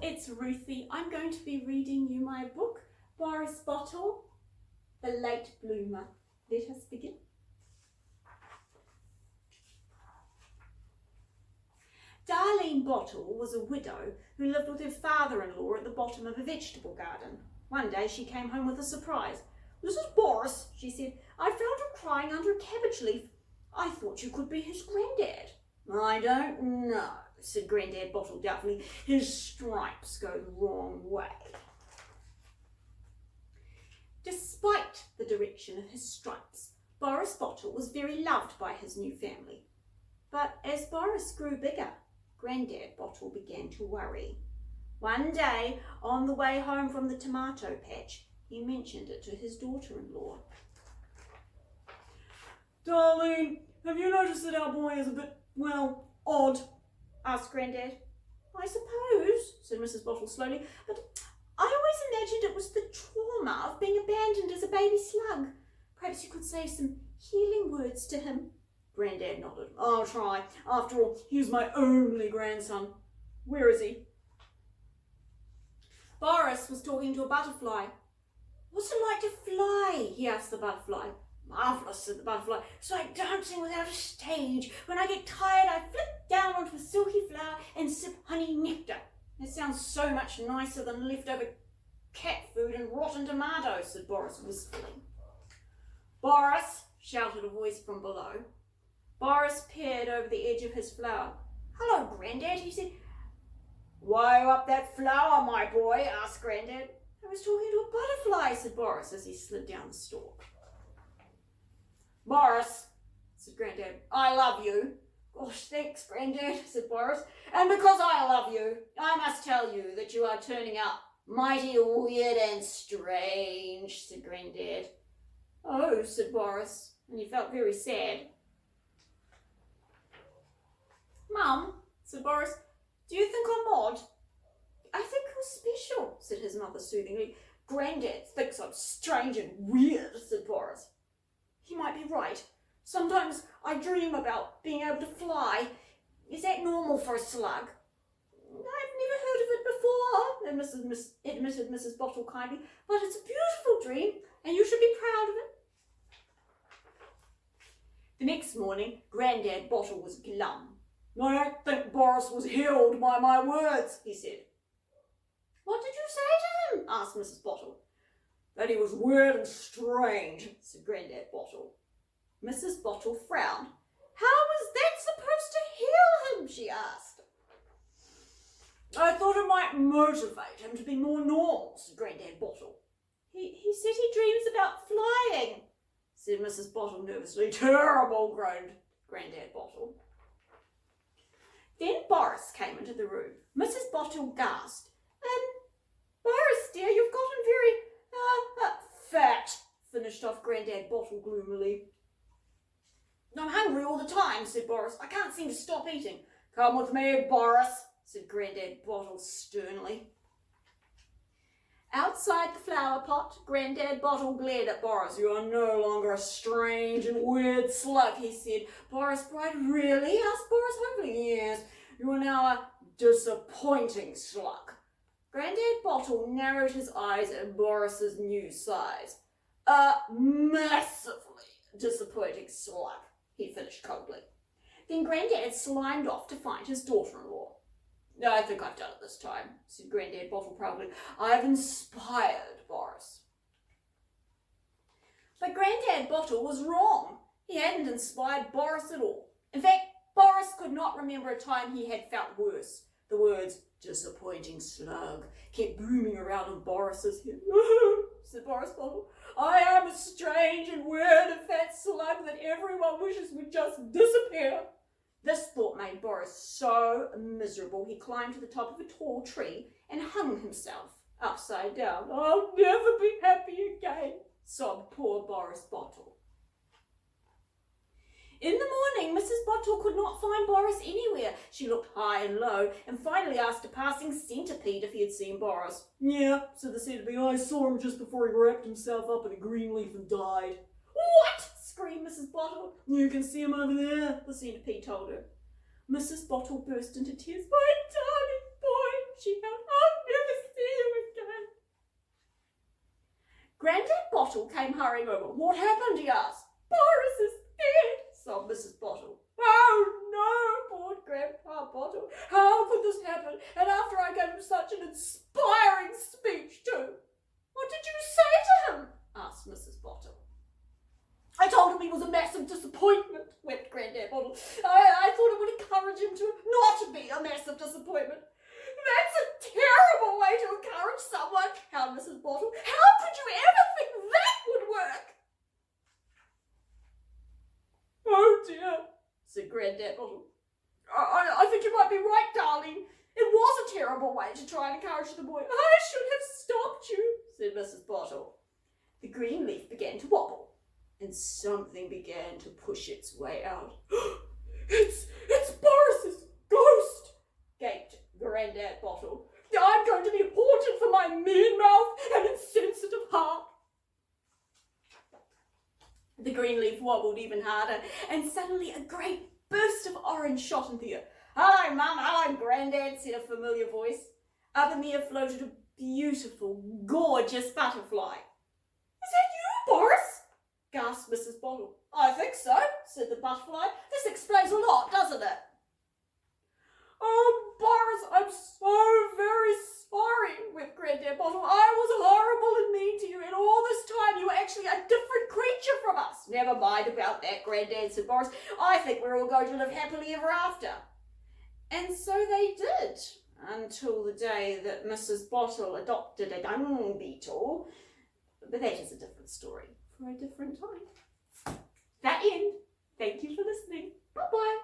it's Ruthie. I'm going to be reading you my book, Boris Bottle, The Late Bloomer. Let us begin. Darlene Bottle was a widow who lived with her father-in-law at the bottom of a vegetable garden. One day she came home with a surprise. "Mrs. Boris," she said, "I found him crying under a cabbage leaf. I thought you could be his granddad." "I don't know," said Grandad Bottle doubtfully. "His stripes go the wrong way." Despite the direction of his stripes, Boris Bottle was very loved by his new family. But as Boris grew bigger, Grandad Bottle began to worry. One day, on the way home from the tomato patch, he mentioned it to his daughter-in-law. "Darlene, have you noticed that our boy is a bit, well, odd?" asked Grandad. "I suppose," said Mrs. Bottle slowly, "but I always imagined it was the trauma of being abandoned as a baby slug. Perhaps you could say some healing words to him." Grandad nodded. "I'll try. After all, he's my only grandson. Where is he?" Boris was talking to a butterfly. "What's it like to fly?" he asked the butterfly. "Marvellous," said the butterfly. "It's like dancing without a stage. When I get tired, I flit down onto a silky flower and sip honey nectar." "It sounds so much nicer than leftover cat food and rotten tomatoes," said Boris wistfully. "Boris," shouted a voice from below. Boris peered over the edge of his flower. "Hello, Grandad," he said. "Why are you up that flower, my boy?" asked Grandad. "I was talking to a butterfly," said Boris as he slid down the stalk. "Boris," said Grandad, "I love you." "Gosh, thanks, Grandad," said Boris. "And because I love you, I must tell you that you are turning out mighty weird and strange," said Grandad. "Oh," said Boris, and he felt very sad. "Mum," said Boris, "do you think I'm odd?" "I think you're special," said his mother soothingly. "Grandad thinks I'm strange and weird," said Boris. "He might be right. Sometimes I dream about being able to fly. Is that normal for a slug?" "I've never heard of it before," admitted Mrs. Bottle kindly, "but it's a beautiful dream and you should be proud of it." The next morning, Grandad Bottle was glum. "I don't think Boris was healed by my words," he said. "What did you say to him?" asked Mrs. Bottle. "That he was weird and strange," said Grandad Bottle. Mrs. Bottle frowned. "How was that supposed to heal him?" she asked. "I thought it might motivate him to be more normal," said Grandad Bottle. He said he dreams about flying," said Mrs. Bottle nervously. "Terrible," groaned Grandad Bottle. Then Boris came into the room. Mrs. Bottle gasped. "Boris, dear, you've gotten very, fat," finished off Grandad Bottle gloomily. "I'm hungry all the time," said Boris. "I can't seem to stop eating." "Come with me, Boris," said Grandad Bottle sternly. Outside the flower pot, Grandad Bottle glared at Boris. "You are no longer a strange and weird slug," he said. Boris cried. "Really?" asked Boris hopefully. "Yes, you are now a disappointing slug." Grandad Bottle narrowed his eyes at Boris's new size. "A massively disappointing slug," he finished coldly. Then Grandad slimed off to find his daughter-in-law. "I think I've done it this time," said Grandad Bottle proudly. "I've inspired Boris." But Grandad Bottle was wrong. He hadn't inspired Boris at all. In fact, Boris could not remember a time he had felt worse. The words "disappointing slug" kept booming around in Boris's head. Said Boris Bottle. "I am a strange and weird and fat slug that everyone wishes would just disappear." This thought made Boris so miserable he climbed to the top of a tall tree and hung himself upside down. "I'll never be happy again," sobbed poor Boris Bottle. In the morning, Mrs. Bottle could not find Boris anywhere. She looked high and low and finally asked a passing centipede if he had seen Boris. "Yeah," said the centipede, "I saw him just before he wrapped himself up in a green leaf and died." "What?" screamed Mrs. Bottle. "You can see him over there," the centipede told her. Mrs. Bottle burst into tears. "My darling boy," she held. "I'll Bottle came hurrying over. What happened, he asked. Boris is dead, sobbed Mrs. Bottle. Oh no, poor Grandpa Bottle. How could this happen? And after I gave him such an inspiring speech too. What did you say to him? Asked Mrs. Bottle. I told him he was a massive disappointment, wept Grandad Bottle. I thought it would encourage him to not be a massive disappointment. That's a terrible way to encourage someone, howled Mrs. Bottle. How could you ever think that would work? Oh dear, said Grandad Bottle. I think you might be right, darling. It was a terrible way to try and encourage the boy. I should have stopped you, said Mrs. Bottle. The green leaf began to wobble, and something began to push its way out. It's Boris's ghost, gaped Grandad Bottle. I'm going to be haunted for my mean mouth and insensitive heart. The green leaf wobbled even harder, and suddenly a great burst of orange shot into the air. Hello, Mum, hello, Grandad, said a familiar voice. Up in the air floated a beautiful, gorgeous butterfly. Is that you, Boris? Gasped Mrs. Bottle. I think so, said the butterfly. This explains a lot, doesn't it? Oh, Boris, I'm so very sorry, wept Grandad Bottle. I was horrible and mean to you, and all this time you were actually a different creature from us. Never mind about that, Grandad, said Boris. I think we're all going to live happily ever after. And so they did, until the day that Mrs. Bottle adopted a dung beetle. But that is a different story for a different time. That end. Thank you for listening. Bye-bye.